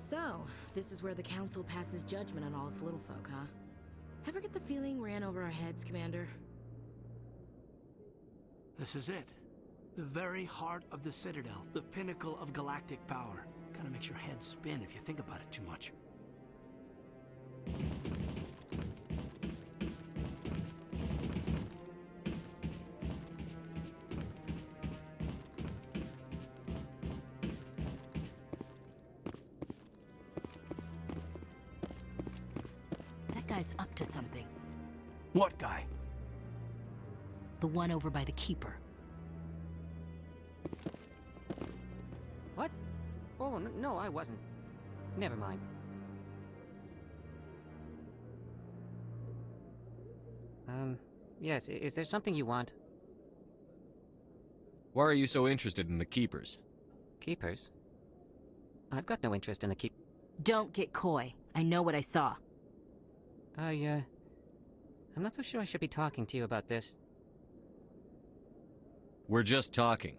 So, this is where the council passes judgment on all us little folk, huh? Ever get the feeling we're in over our heads, Commander? This is it. The very heart of the Citadel, the pinnacle of galactic power. Kinda makes your head spin if you think about it too much. That guy's up to something. What guy? The one over by the Keeper. What? Oh, no, I wasn't. Never mind. Yes, is there something you want? Why are you so interested in the Keepers? Keepers? I've got no interest in the Don't get coy. I know what I saw. I'm not so sure I should be talking to you about this. We're just talking.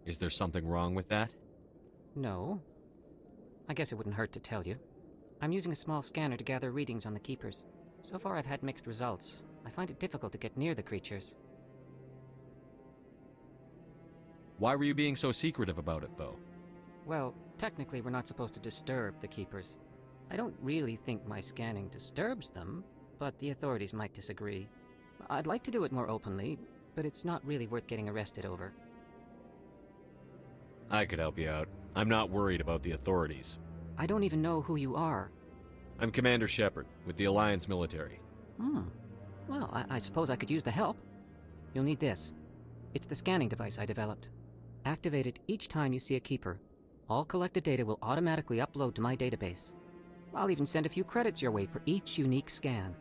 Is there something wrong with that? No. I guess it wouldn't hurt to tell you. I'm using a small scanner to gather readings on the Keepers. So far I've had mixed results. I find it difficult to get near the creatures. Why were you being so secretive about it, though? Well, technically we're not supposed to disturb the Keepers. I don't really think my scanning disturbs them, but the authorities might disagree. I'd like to do it more openly, but it's not really worth getting arrested over. I could help you out. I'm not worried about the authorities. I don't even know who you are. I'm Commander Shepard, with the Alliance military. Well, I suppose I could use the help. You'll need this. It's the scanning device I developed. Activate it each time you see a Keeper. All collected data will automatically upload to my database. I'll even send a few credits your way for each unique scan.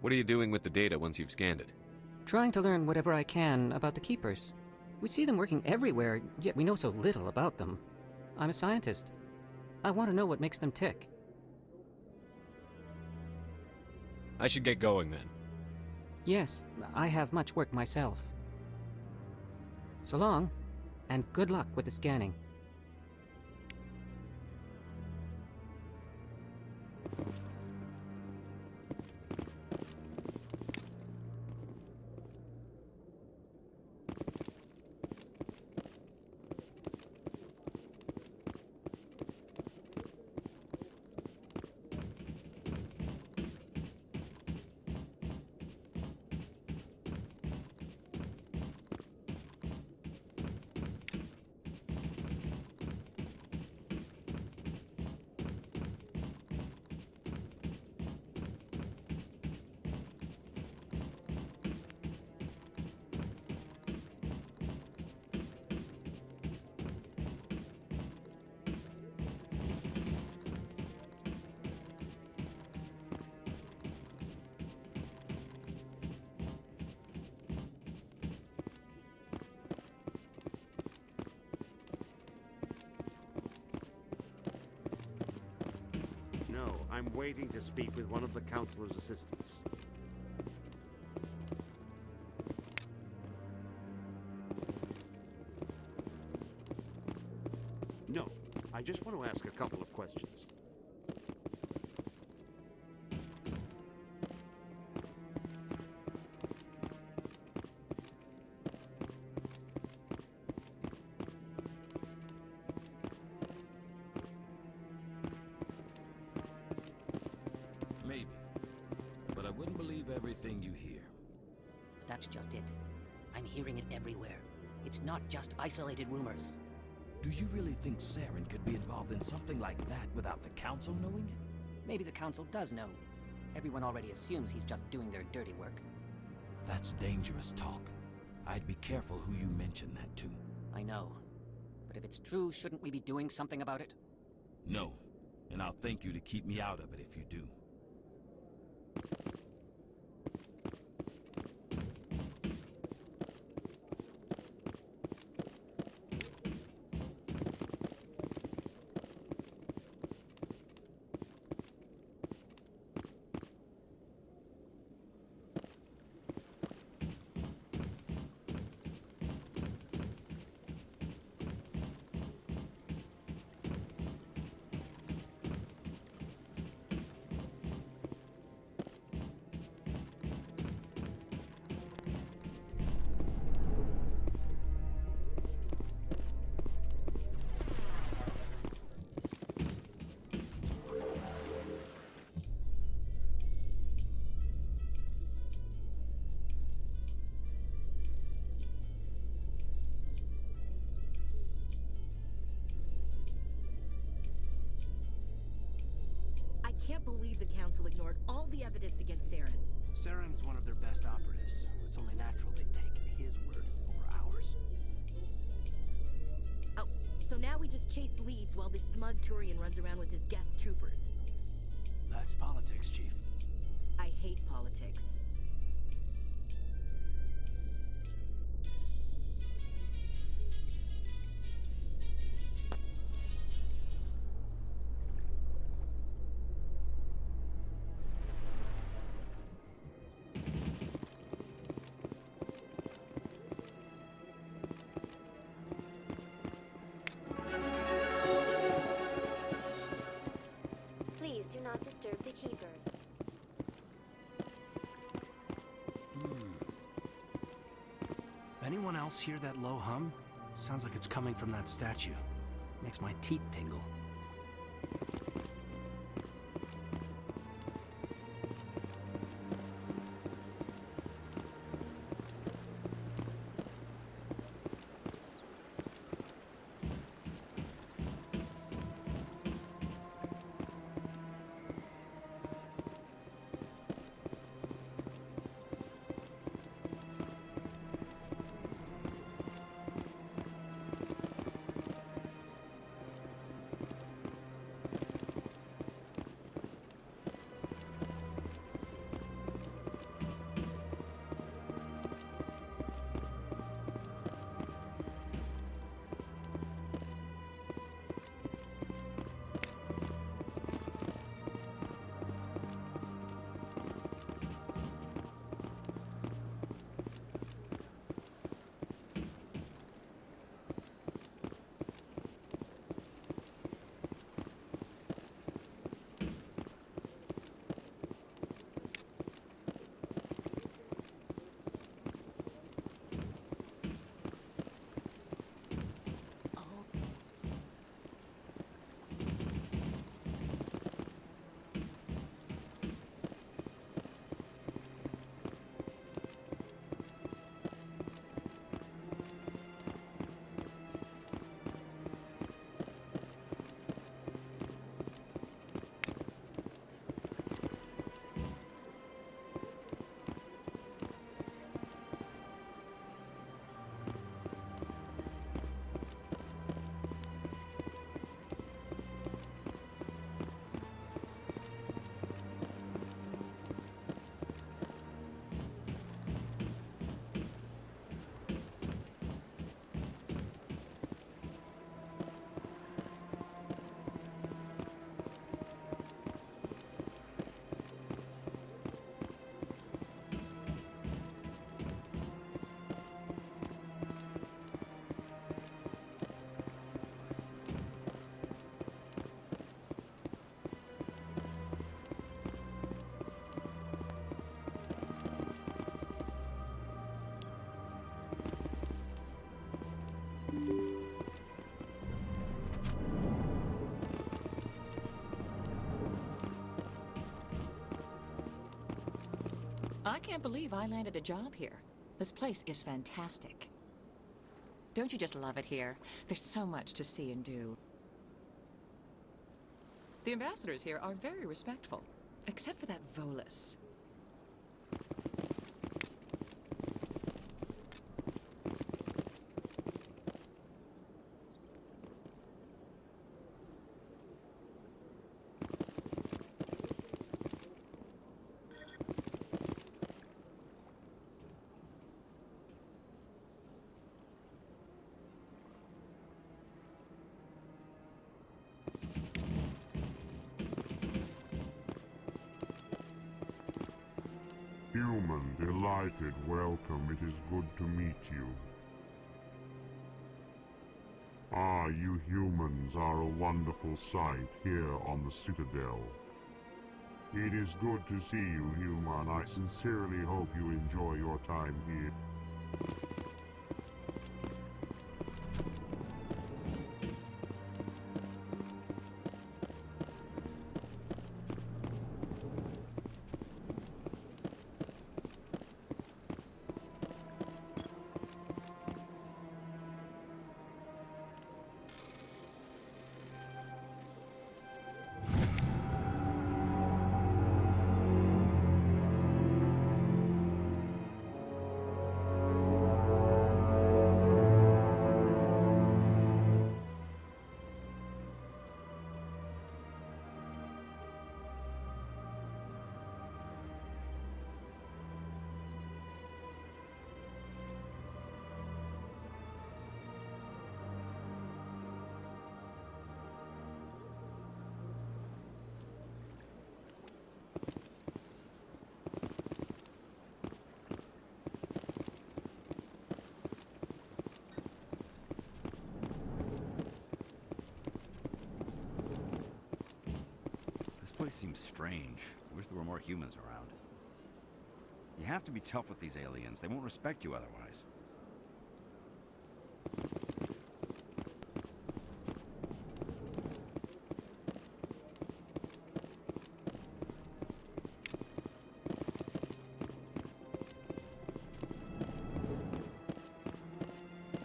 What are you doing with the data once you've scanned it? Trying to learn whatever I can about the Keepers. We see them working everywhere, yet we know so little about them. I'm a scientist. I want to know what makes them tick. I should get going then. Yes, I have much work myself. So long, and good luck with the scanning. No, I'm waiting to speak with one of the counselor's assistants. No, I just want to ask a couple of questions. Maybe. But I wouldn't believe everything you hear. That's just it. I'm hearing it everywhere. It's not just isolated rumors. Do you really think Saren could be involved in something like that without the Council knowing it? Maybe the Council does know. Everyone already assumes he's just doing their dirty work. That's dangerous talk. I'd be careful who you mention that to. I know. But if it's true, shouldn't we be doing something about it? No. And I'll thank you to keep me out of it if you do. can't believe the council ignored all the evidence against Saren. Saren's one of their best operatives. It's only natural they take his word over ours. Oh, so now we just chase leads while this smug Turian runs around with his Geth troopers. That's politics, Chief. I hate politics. Please do not disturb the keepers. Anyone else hear that low hum? Sounds like it's coming from that statue. Makes my teeth tingle. I can't believe I landed a job here. This place is fantastic. Don't you just love it here? There's so much to see and do. The ambassadors here are very respectful, except for that Volus. Human, delighted, welcome, it is good to meet you. Ah, you humans are a wonderful sight here on the Citadel. It is good to see you, human. I sincerely hope you enjoy your time here. place seems strange. I wish there were more humans around. You have to be tough with these aliens. They won't respect you otherwise.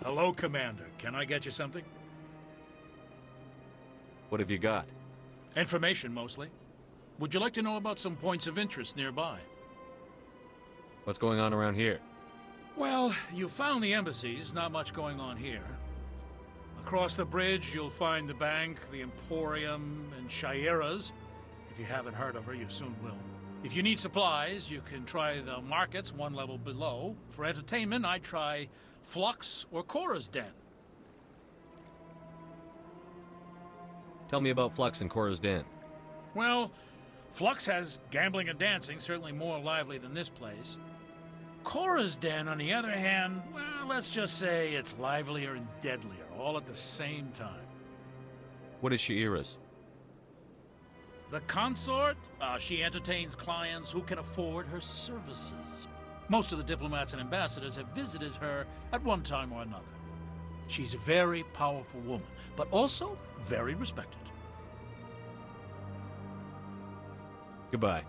Hello, Commander. Can I get you something? What have you got? Information, mostly. Would you like to know about some points of interest nearby? What's going on around here? Well, you found the embassies, not much going on here. Across the bridge, you'll find the bank, the Emporium, and Shaira's. If you haven't heard of her, you soon will. If you need supplies, you can try the markets one level below. For entertainment, I'd try Flux or Cora's Den. Tell me about Flux and Cora's Den. Well, Flux has gambling and dancing, certainly more lively than this place. Cora's Den, on the other hand, well, let's just say it's livelier and deadlier, all at the same time. What is Shaira's? The consort? She entertains clients who can afford her services. Most of the diplomats and ambassadors have visited her at one time or another. She's a very powerful woman, but also very respected. Goodbye.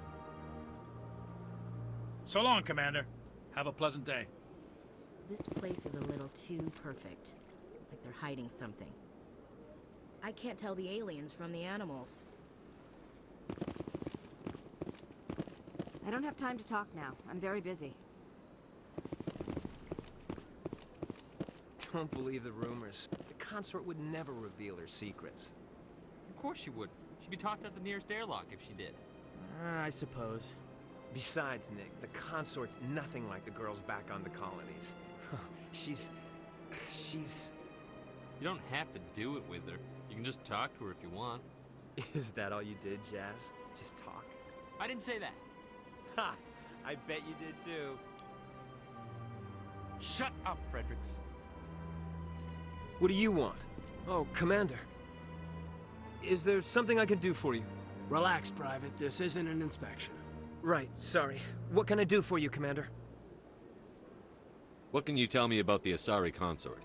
So long, Commander. Have a pleasant day. This place is a little too perfect. Like they're hiding something. I can't tell the aliens from the animals. I don't have time to talk now. I'm very busy. Don't believe the rumors. The consort would never reveal her secrets. Of course she would. She'd be tossed at the nearest airlock if she did. I suppose. Besides, Nick, the consort's nothing like the girls back on the colonies. She's... You don't have to do it with her. You can just talk to her if you want. Is that all you did, Jazz? Just talk? I didn't say that. Ha! I bet you did too. Shut up, Fredericks. What do you want? Oh, Commander. Is there something I can do for you? Relax, Private. This isn't an inspection. Right, sorry. What can I do for you, Commander? What can you tell me about the Asari consort?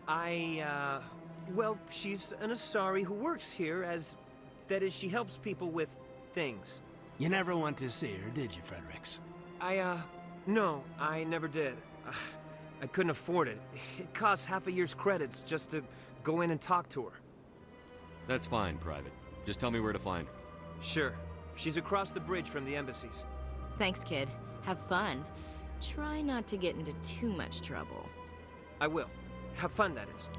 Well, she's an Asari who works here as... That is, she helps people with things. You never went to see her, did you, Fredericks? No, I never did. I couldn't afford it. It costs half a year's credits just to go in and talk to her. That's fine, Private. Just tell me where to find her. Sure. She's across the bridge from the embassies. Thanks, kid. Have fun. Try not to get into too much trouble. I will. Have fun, that is.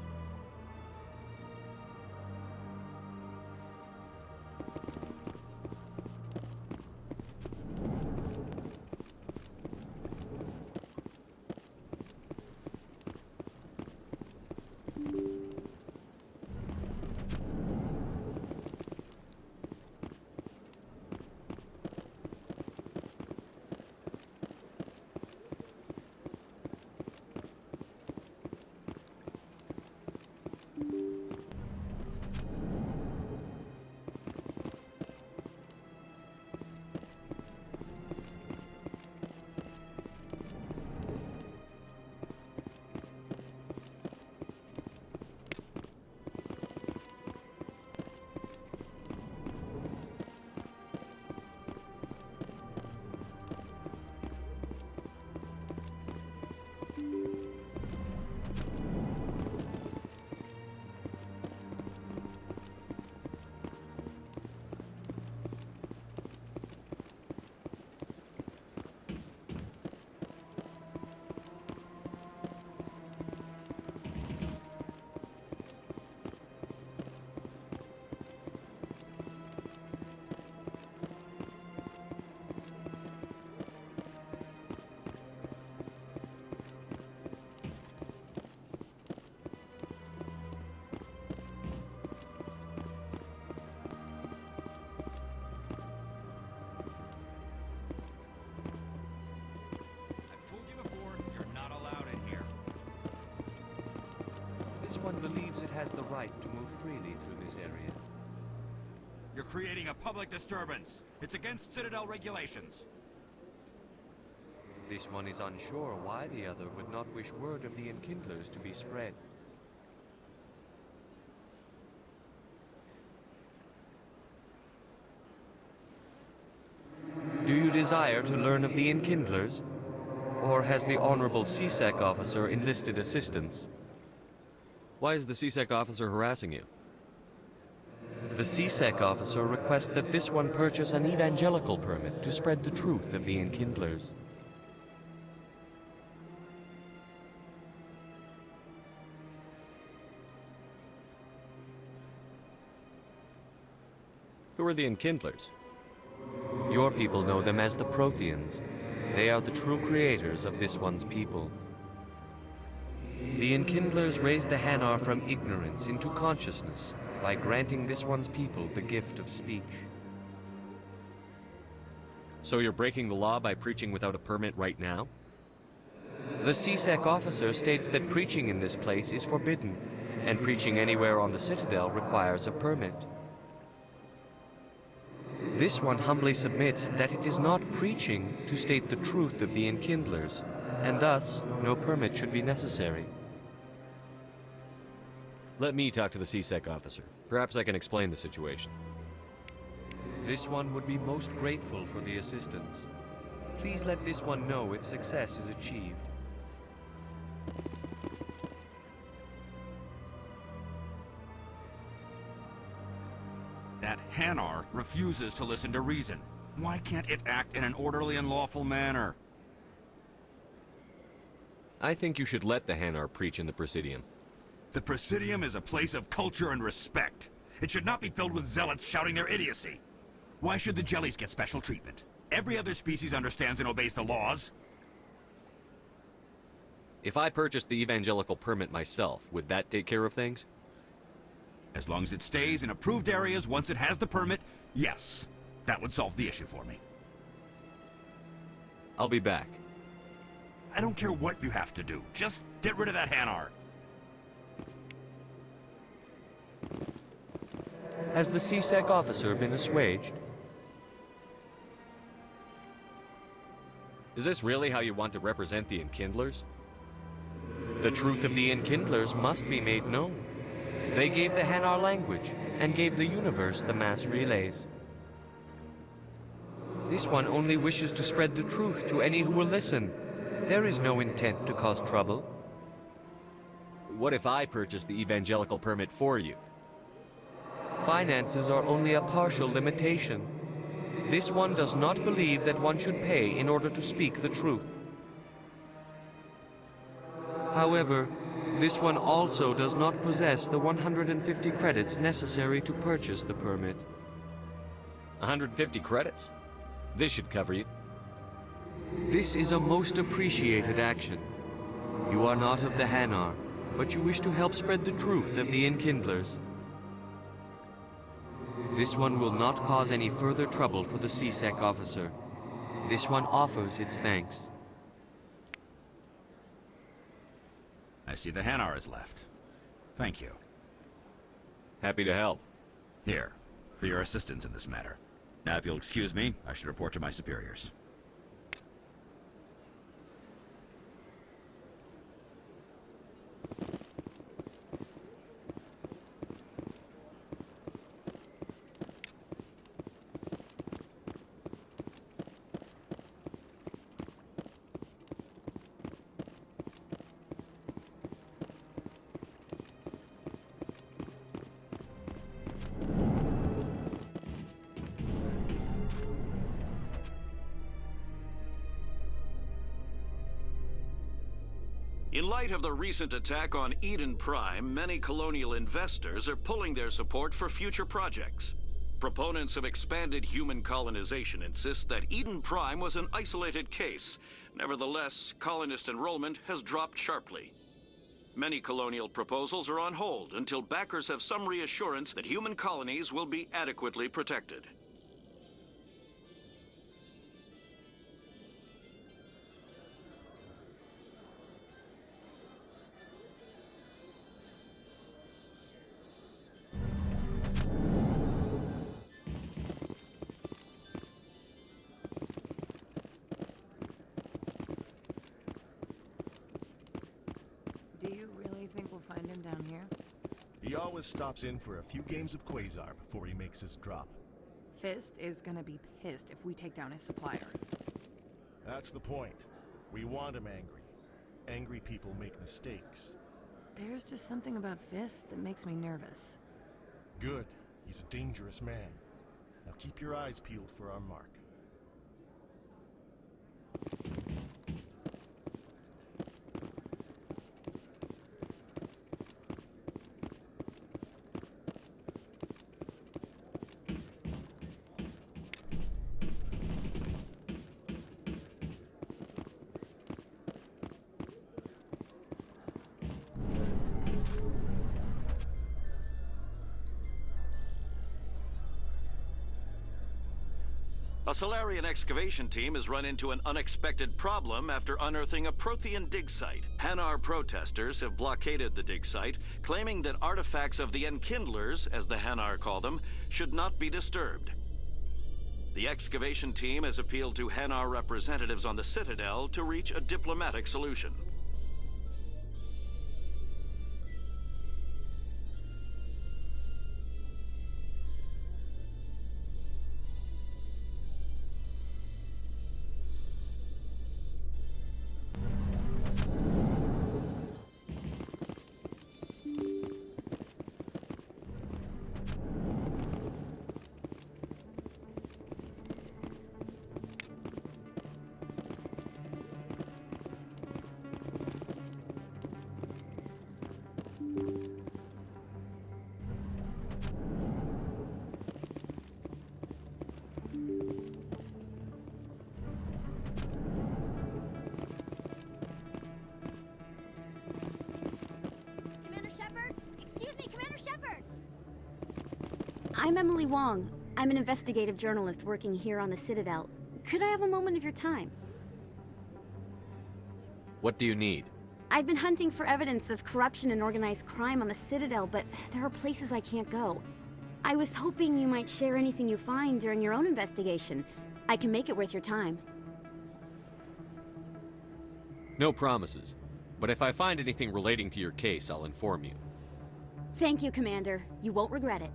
One believes it has the right to move freely through this area. You're You're creating a public disturbance. It's against Citadel regulations. This one is unsure why the other would not wish word of the enkindlers to be spread. Do you desire to learn of the enkindlers? Or has the Honorable CSEC officer enlisted assistance? Why is the CSEC officer harassing you? The CSEC officer requests that this one purchase an evangelical permit to spread the truth of the enkindlers. Who are the enkindlers? Your people know them as the Protheans. They are the true creators of this one's people. The enkindlers raised the Hanar from ignorance into consciousness by granting this one's people the gift of speech. So you're breaking the law by preaching without a permit right now? The CSEC officer states that preaching in this place is forbidden, and preaching anywhere on the Citadel requires a permit. This one humbly submits that it is not preaching to state the truth of the enkindlers, and thus no permit should be necessary. Let me talk to the CSEC officer. Perhaps I can explain the situation. This one would be most grateful for the assistance. Please let this one know if success is achieved. That Hanar refuses to listen to reason. Why can't it act in an orderly and lawful manner? I think you should let the Hanar preach in the Presidium. The Presidium is a place of culture and respect. It should not be filled with zealots shouting their idiocy. Why should the jellies get special treatment? Every other species understands and obeys the laws. If I purchased the evangelical permit myself, would that take care of things? As long as it stays in approved areas once it has the permit, yes. That would solve the issue for me. I'll be back. I don't care what you have to do. Just get rid of that Hanar. Has the CSEC officer been assuaged? Is this really how you want to represent the enkindlers? The truth of the enkindlers must be made known. They gave the Hanar language, and gave the universe the mass relays. This one only wishes to spread the truth to any who will listen. There is no intent to cause trouble. What if I purchased the evangelical permit for you? Finances are only a partial limitation. This one does not believe that one should pay in order to speak the truth. However, this one also does not possess the 150 credits necessary to purchase the permit. 150 credits? This should cover you. This is a most appreciated action. You are not of the Hanar, but you wish to help spread the truth of the enkindlers. This one will not cause any further trouble for the CSEC officer. This one offers its thanks. I see the Hanar is left. Thank you. Happy to help. Here, for your assistance in this matter. Now, if you'll excuse me, I should report to my superiors. In light of the recent attack on Eden Prime, many colonial investors are pulling their support for future projects. Proponents of expanded human colonization insist that Eden Prime was an isolated case. Nevertheless, colonist enrollment has dropped sharply. Many colonial proposals are on hold until backers have some reassurance that human colonies will be adequately protected. always stops in for a few games of Quasar before he makes his drop. Fist is gonna be pissed if we take down his supplier. That's the point. We want him angry. Angry people make mistakes. There's just something about Fist that makes me nervous. Good. He's a dangerous man. Now keep your eyes peeled for our mark. A Solarian excavation team has run into an unexpected problem after unearthing a Prothean dig site. Hanar protesters have blockaded the dig site, claiming that artifacts of the Enkindlers, as the Hanar call them, should not be disturbed. The excavation team has appealed to Hanar representatives on the Citadel to reach a diplomatic solution. I'm Emily Wong. I'm an investigative journalist working here on the Citadel. Could I have a moment of your time? What do you need? I've been hunting for evidence of corruption and organized crime on the Citadel, but there are places I can't go. I was hoping you might share anything you find during your own investigation. I can make it worth your time. No promises. But if I find anything relating to your case, I'll inform you. Thank you, Commander. You won't regret it.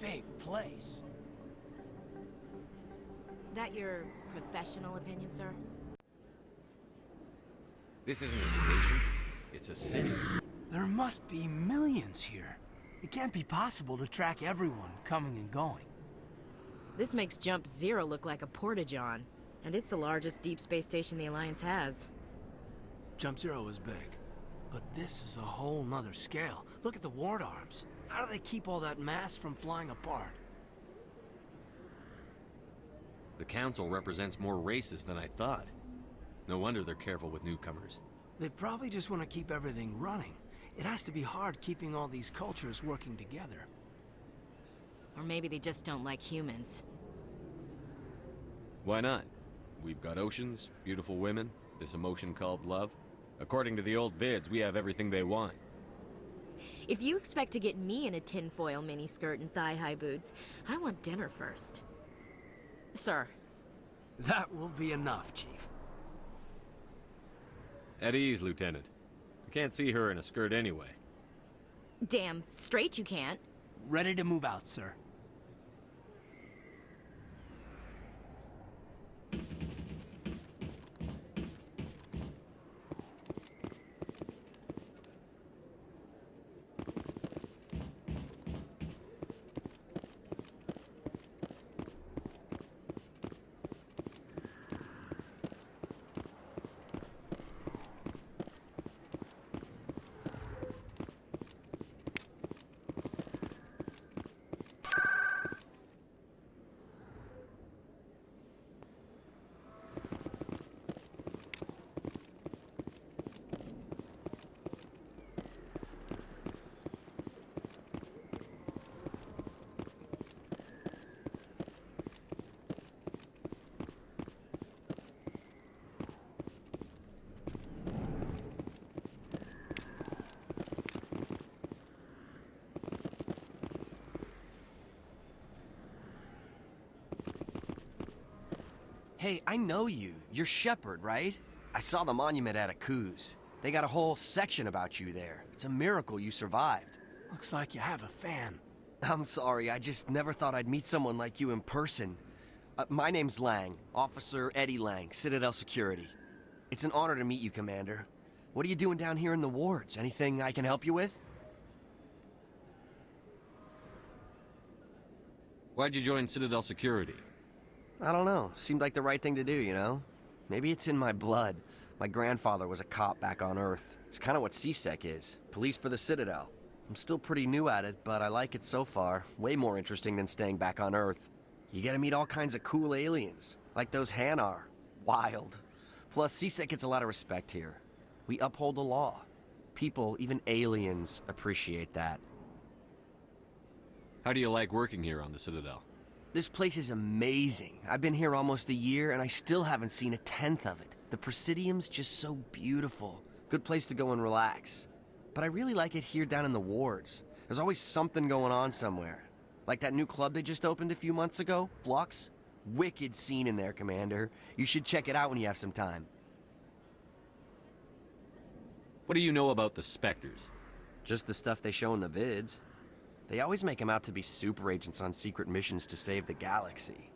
Big place. That your professional opinion, sir? This isn't a station. It's a city. There must be millions here. It can't be possible to track everyone coming and going. This makes Jump Zero look like a porta-john, and it's the largest deep space station the Alliance has. Jump Zero is big, but this is a whole nother scale. Look at the ward arms. How do they keep all that mass from flying apart? The Council represents more races than I thought. No wonder they're careful with newcomers. They probably just want to keep everything running. It has to be hard keeping all these cultures working together. Or maybe they just don't like humans. Why not? We've got oceans, beautiful women, this emotion called love. According to the old vids, we have everything they want. If you expect to get me in a tinfoil miniskirt and thigh-high boots, I want dinner first. Sir. That will be enough, Chief. At ease, Lieutenant. I can't see her in a skirt anyway. Damn straight you can't. Ready to move out, sir. Hey, I know you. You're Shepard, right? I saw the monument at Akuz. They got a whole section about you there. It's a miracle you survived. Looks like you have a fan. I'm sorry, I just never thought I'd meet someone like you in person. My name's Lang, Officer Eddie Lang, Citadel Security. It's an honor to meet you, Commander. What are you doing down here in the wards? Anything I can help you with? Why'd you join Citadel Security? I don't know. Seemed like the right thing to do, you know? Maybe it's in my blood. My grandfather was a cop back on Earth. It's kind of what CSEC is. Police for the Citadel. I'm still pretty new at it, but I like it so far. Way more interesting than staying back on Earth. You get to meet all kinds of cool aliens, like those Hanar. Wild. Plus, CSEC gets a lot of respect here. We uphold the law. People, even aliens, appreciate that. How do you like working here on the Citadel? This place is amazing. I've been here almost a year, and I still haven't seen a tenth of it. The Presidium's just so beautiful. Good place to go and relax. But I really like it here down in the wards. There's always something going on somewhere. Like that new club they just opened a few months ago, Flux. Wicked scene in there, Commander. You should check it out when you have some time. What do you know about the Spectres? Just the stuff they show in the vids. They always make them out to be super agents on secret missions to save the galaxy.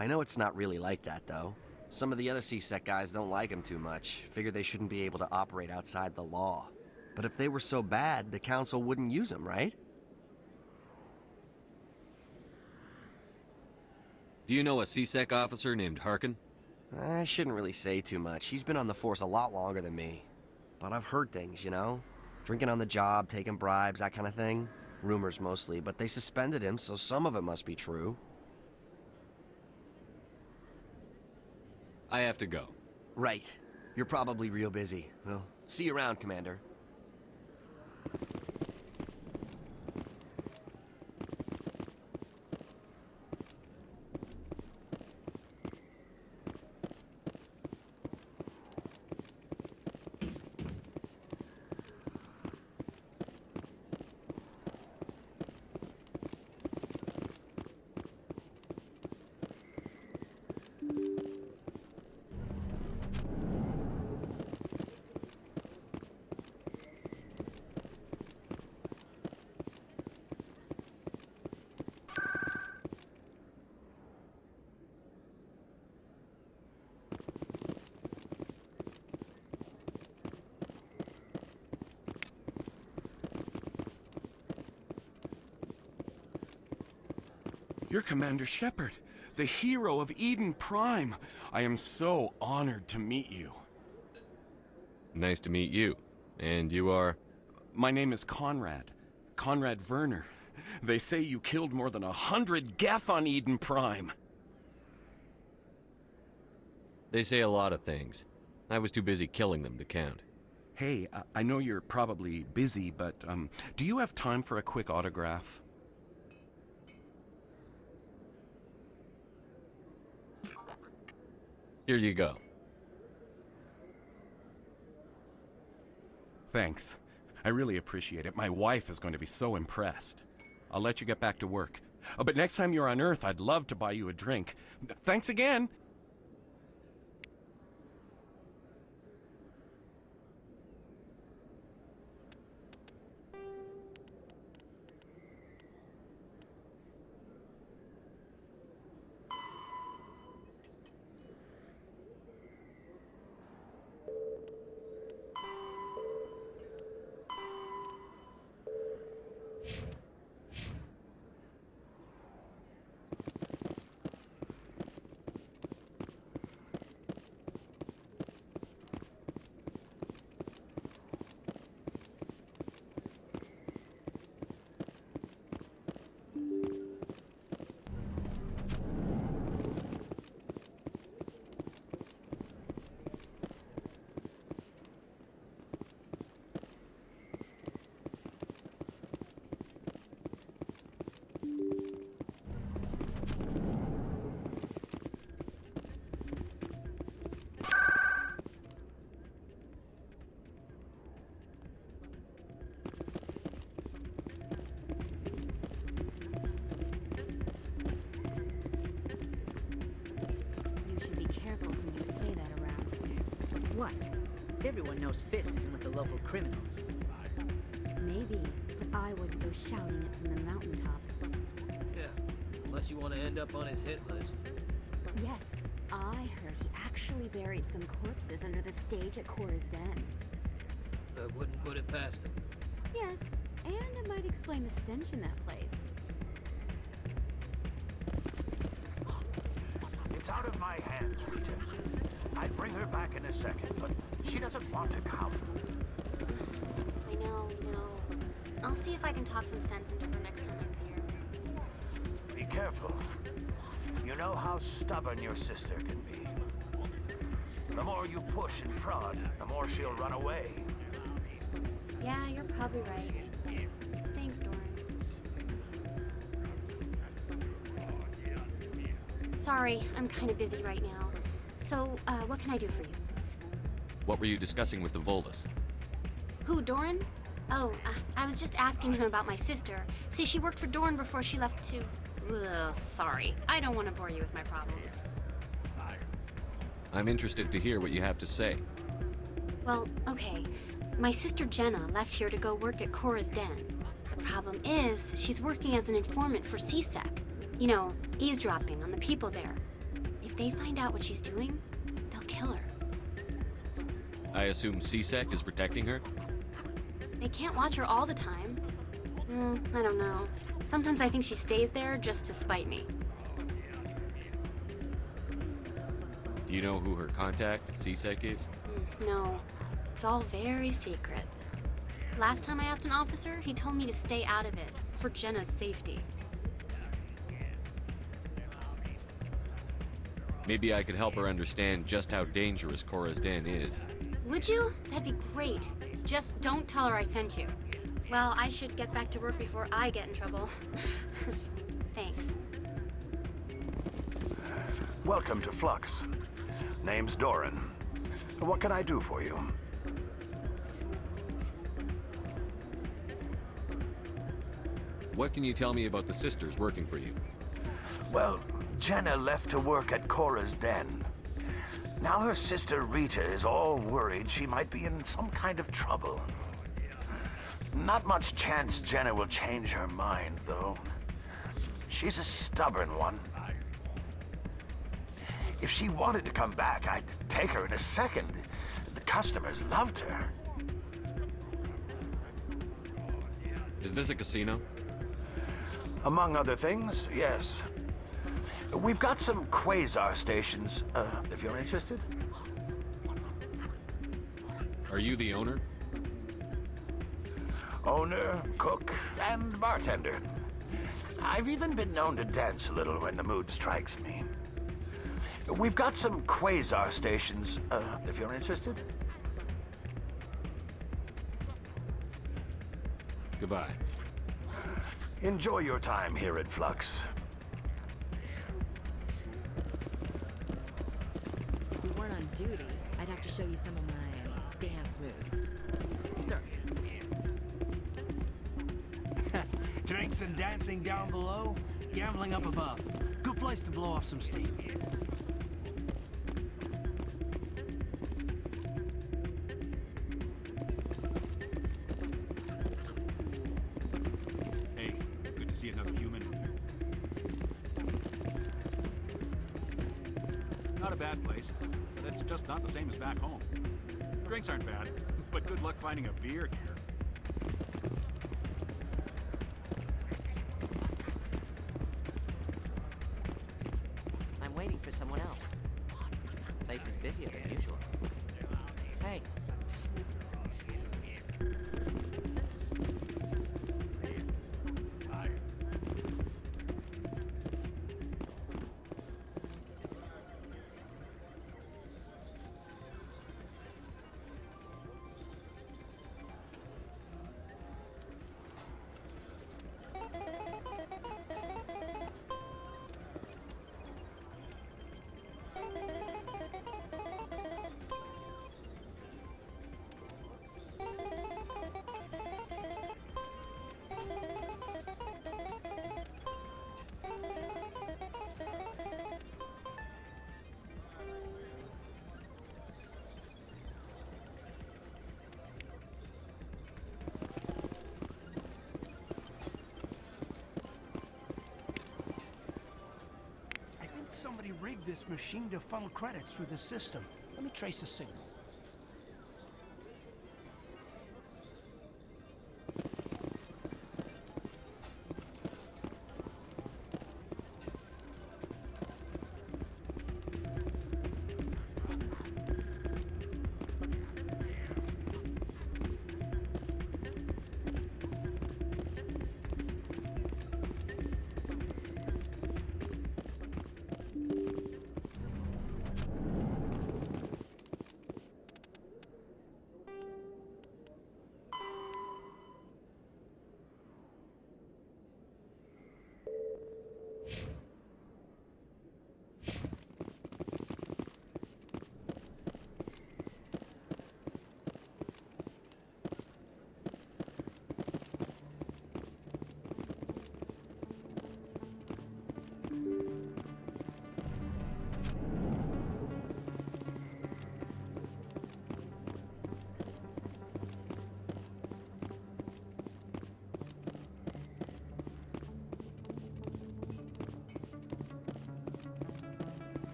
I know it's not really like that, though. Some of the other CSEC guys don't like them too much, figure they shouldn't be able to operate outside the law. But if they were so bad, the Council wouldn't use them, right? Do you know a CSEC officer named Harkin? I shouldn't really say too much. He's been on the force a lot longer than me. But I've heard things, you know? Drinking on the job, taking bribes, that kind of thing. Rumors mostly, but they suspended him, so some of it must be true. I have to go. Right. You're probably real busy. Well, see you around, Commander. You're Commander Shepard, the hero of Eden Prime. I am so honored to meet you. Nice to meet you. And you are? My name is Conrad. Conrad Werner. They say you killed more than 100 Geth on Eden Prime. They say a lot of things. I was too busy killing them to count. Hey, I know you're probably busy, but do you have time for a quick autograph? Here you go. Thanks. I really appreciate it. My wife is going to be so impressed. I'll let you get back to work. But next time you're on Earth, I'd love to buy you a drink. Thanks again! What? Everyone knows Fist isn't with the local criminals. Maybe, but I wouldn't go shouting it from the mountaintops. Yeah, unless you want to end up on his hit list. Yes, I heard he actually buried some corpses under the stage at Cora's Den. I wouldn't put it past him. Yes, and it might explain the stench in that place. It's out of my hands, Rita. I'd bring her back in a second, but she doesn't want to come. I know. I'll see if I can talk some sense into her next time I see her. Be careful. You know how stubborn your sister can be. The more you push and prod, the more she'll run away. Yeah, you're probably right. Thanks, Doran. Sorry, I'm kind of busy right now. So, what can I do for you? What were you discussing with the Voldus? Who, Doran? Oh, I was just asking him about my sister. See, she worked for Doran before she left to... Ugh, sorry. I don't want to bore you with my problems. I'm interested to hear what you have to say. Well, okay. My sister Jenna left here to go work at Cora's Den. The problem is, she's working as an informant for CSEC. You know, eavesdropping on the people there. If they find out what she's doing, they'll kill her. I assume CSEC is protecting her? They can't watch her all the time. I don't know. Sometimes I think she stays there just to spite me. Do you know who her contact at CSEC is? No, it's all very secret. Last time I asked an officer, he told me to stay out of it, for Jenna's safety. Maybe I could help her understand just how dangerous Cora's Den is. Would you? That'd be great. Just don't tell her I sent you. Well, I should get back to work before I get in trouble. Thanks. Welcome to Flux. Name's Doran. What can I do for you? What can you tell me about the sisters working for you? Well, Jenna left to work at Cora's Den. Now her sister Rita is all worried she might be in some kind of trouble. Not much chance Jenna will change her mind, though. She's a stubborn one. If she wanted to come back, I'd take her in a second. The customers loved her. Is this a casino? Among other things, yes. We've got some quasar stations, if you're interested. Are you the owner? Owner, cook, and bartender. I've even been known to dance a little when the mood strikes me. We've got some quasar stations, if you're interested. Goodbye. Enjoy your time here at Flux. If we weren't on duty, I'd have to show you some of my dance moves. Sir. Drinks and dancing down below, gambling up above. Good place to blow off some steam. Hey, good to see another human in here. Not a bad place, but it's just not the same as back home. Drinks aren't bad, but good luck finding a beer here. I'm waiting for someone else. Place is busier than usual. Hey. somebody rigged this machine to funnel credits through the system. Let me trace the signal.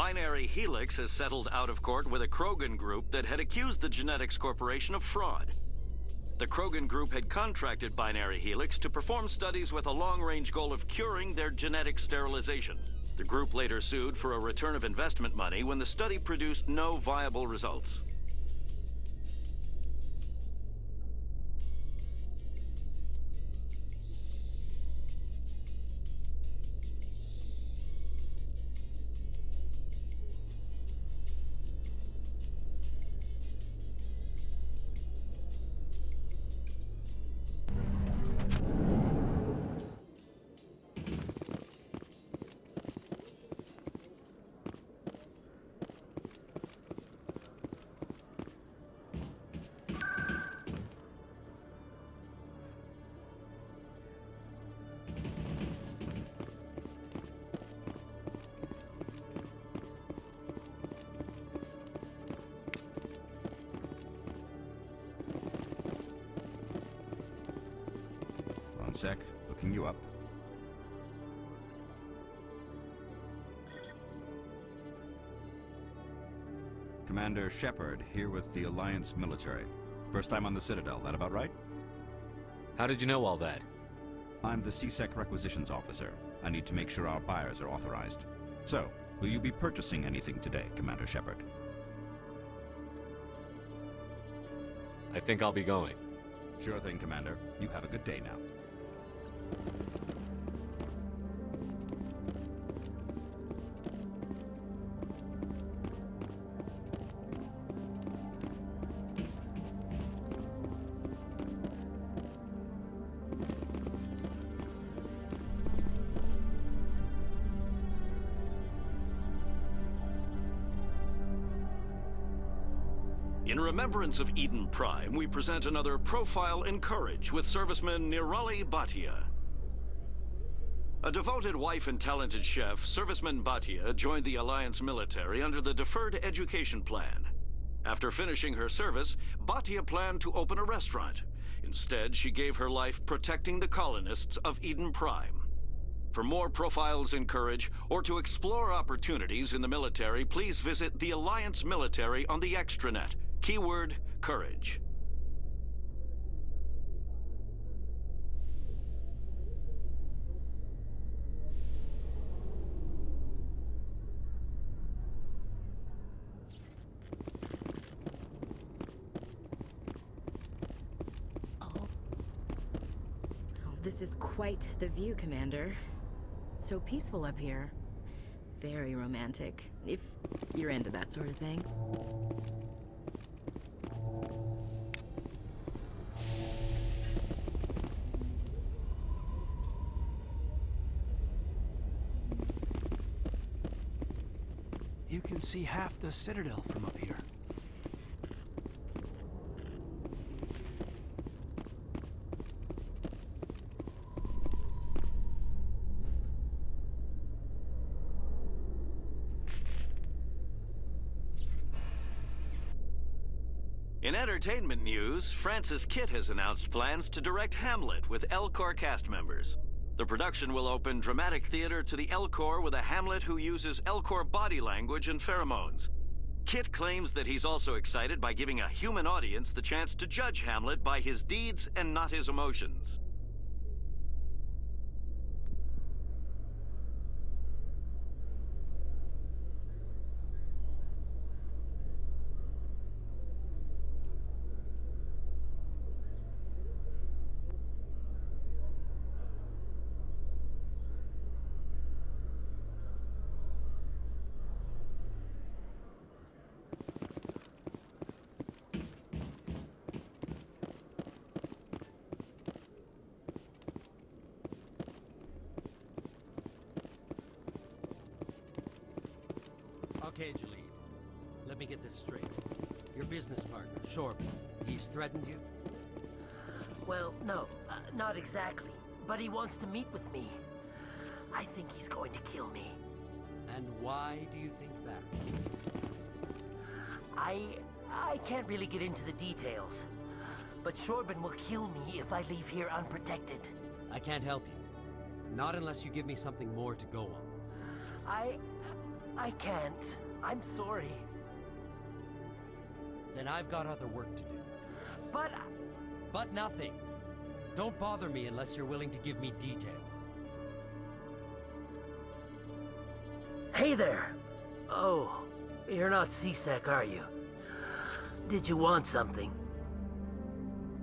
Binary Helix has settled out of court with a Krogan group that had accused the Genetics Corporation of fraud. The Krogan group had contracted Binary Helix to perform studies with a long-range goal of curing their genetic sterilization. The group later sued for a return of investment money when the study produced no viable results. One sec, looking you up. Commander Shepard, here with the Alliance military. First time on the Citadel, that about right? How did you know all that? I'm the CSEC requisitions officer. I need to make sure our buyers are authorized. So, will you be purchasing anything today, Commander Shepard? I think I'll be going. Sure thing, Commander. You have a good day now. In remembrance of Eden Prime, we present another profile in courage with serviceman Nirali Bhatia. A devoted wife and talented chef, serviceman Bhatia joined the Alliance military under the Deferred Education Plan. After finishing her service, Bhatia planned to open a restaurant. Instead, she gave her life protecting the colonists of Eden Prime. For more profiles in courage, or to explore opportunities in the military, please visit the Alliance military on the extranet. Keyword, courage. This is quite the view, Commander. So peaceful up here. Very romantic, if you're into that sort of thing. You can see half the Citadel from up here. In entertainment news, Francis Kitt has announced plans to direct Hamlet with L-Corps cast members. The production will open dramatic theater to the L-Corps with a Hamlet who uses L-Corps body language and pheromones. Kitt claims that he's also excited by giving a human audience the chance to judge Hamlet by his deeds and not his emotions. Okay, Jalid. Let me get this straight. Your business partner, Shorby, he's threatened you? Well, no, not exactly. But he wants to meet with me. I think he's going to kill me. And why do you think that? I can't really get into the details. But Shorban will kill me if I leave here unprotected. I can't help you. Not unless you give me something more to go on. I can't. I'm sorry. Then I've got other work to do. But... But nothing. Don't bother me unless you're willing to give me details. Hey there! Oh, you're not CSEC, are you? Did you want something?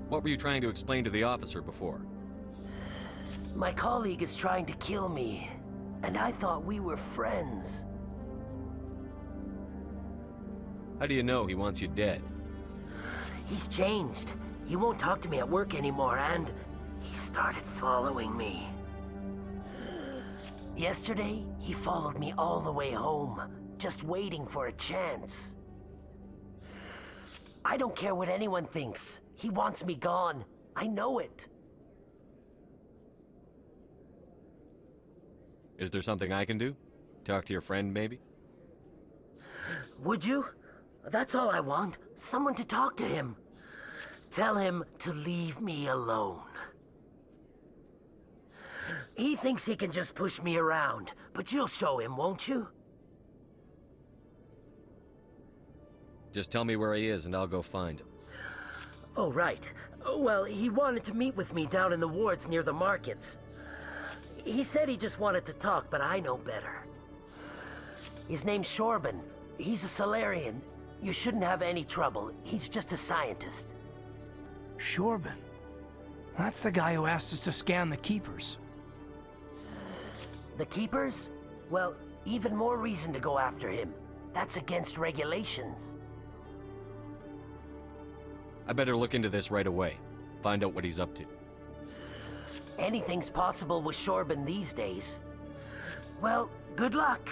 What were you trying to explain to the officer before? My colleague is trying to kill me, and I thought we were friends. How do you know he wants you dead? He's changed. He won't talk to me at work anymore, and he started following me. Yesterday, he followed me all the way home, just waiting for a chance. I don't care what anyone thinks. He wants me gone. I know it. Is there something I can do? Talk to your friend, maybe? Would you? That's all I want. Someone to talk to him. Tell him to leave me alone. He thinks he can just push me around, but you'll show him, won't you? Just tell me where he is and I'll go find him. Oh, right. Well, he wanted to meet with me down in the wards near the markets. He said he just wanted to talk, but I know better. His name's Shorban. He's a Solarian. You shouldn't have any trouble. He's just a scientist. Shorban? That's the guy who asked us to scan the Keepers. The Keepers? Well, even more reason to go after him. That's against regulations. I better look into this right away. Find out what he's up to. Anything's possible with Shorban these days. Well, good luck.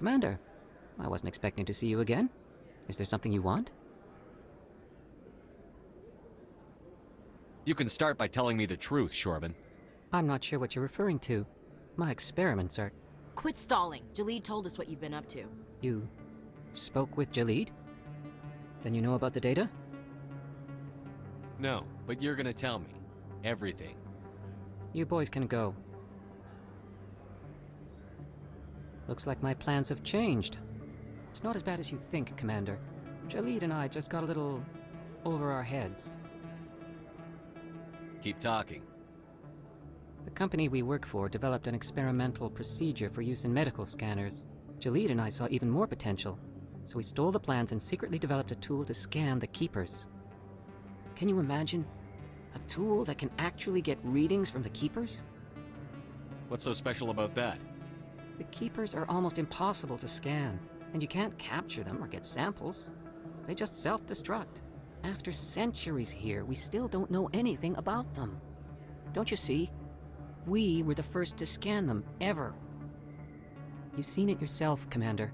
Commander, I wasn't expecting to see you again. Is there something you want? You can start by telling me the truth, Shorban. I'm not sure what you're referring to. My experiments are... Quit stalling. Jalid told us what you've been up to. You spoke with Jalid? Then you know about the data? No, but you're gonna tell me. Everything. You boys can go. Looks like my plans have changed. It's not as bad as you think, Commander. Jalid and I just got a little over our heads. Keep talking. The company we work for developed an experimental procedure for use in medical scanners. Jalid and I saw even more potential, so we stole the plans and secretly developed a tool to scan the Keepers. Can you imagine? A tool that can actually get readings from the Keepers? What's so special about that? The Keepers are almost impossible to scan, and you can't capture them or get samples. They just self-destruct. After centuries here, we still don't know anything about them. Don't you see? We were the first to scan them, ever. You've seen it yourself, Commander.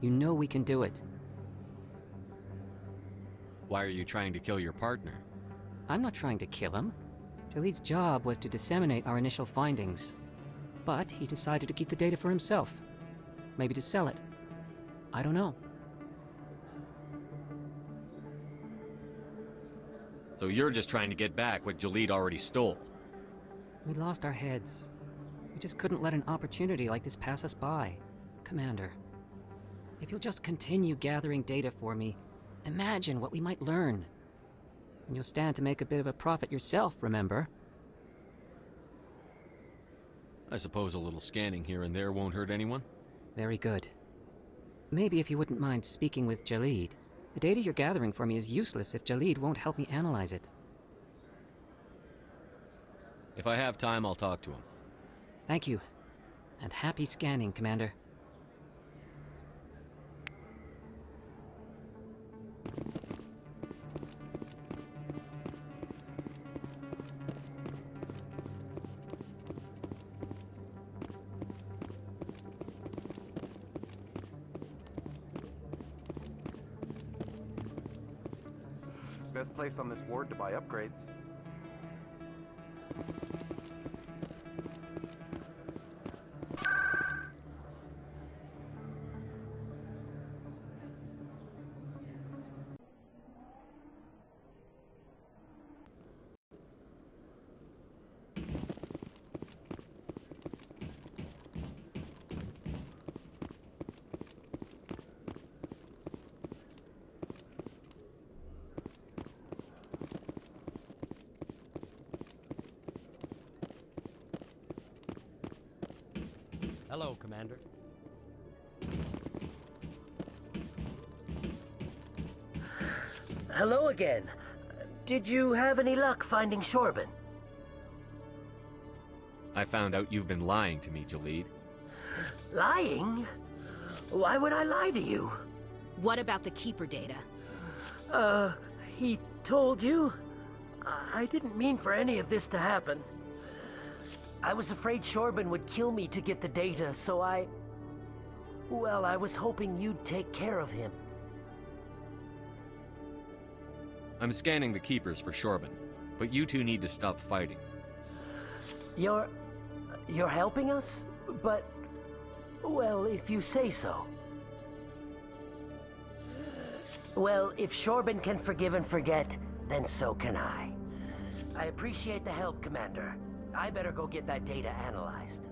You know we can do it. Why are you trying to kill your partner? I'm not trying to kill him. Jalid's job was to disseminate our initial findings. But he decided to keep the data for himself. Maybe to sell it. I don't know. So you're just trying to get back what Jalid already stole? We lost our heads. We just couldn't let an opportunity like this pass us by. Commander, if you'll just continue gathering data for me, imagine what we might learn. And you'll stand to make a bit of a profit yourself, remember? I suppose a little scanning here and there won't hurt anyone? Very good. Maybe if you wouldn't mind speaking with Jalid. The data you're gathering for me is useless if Jalid won't help me analyze it. If I have time, I'll talk to him. Thank you. And happy scanning, Commander. Best place on this ward to buy upgrades. Hello, Commander. Hello again. Did you have any luck finding Shorban? I found out you've been lying to me, Jalid. Lying? Why would I lie to you? What about the Keeper data? He told you? I didn't mean for any of this to happen. I was afraid Shorban would kill me to get the data, so well, I was hoping you'd take care of him. I'm scanning the Keepers for Shorban, but you two need to stop fighting. You're helping us? But, well, if you say so. Well, if Shorban can forgive and forget, then so can I. I appreciate the help, Commander. I better go get that data analyzed.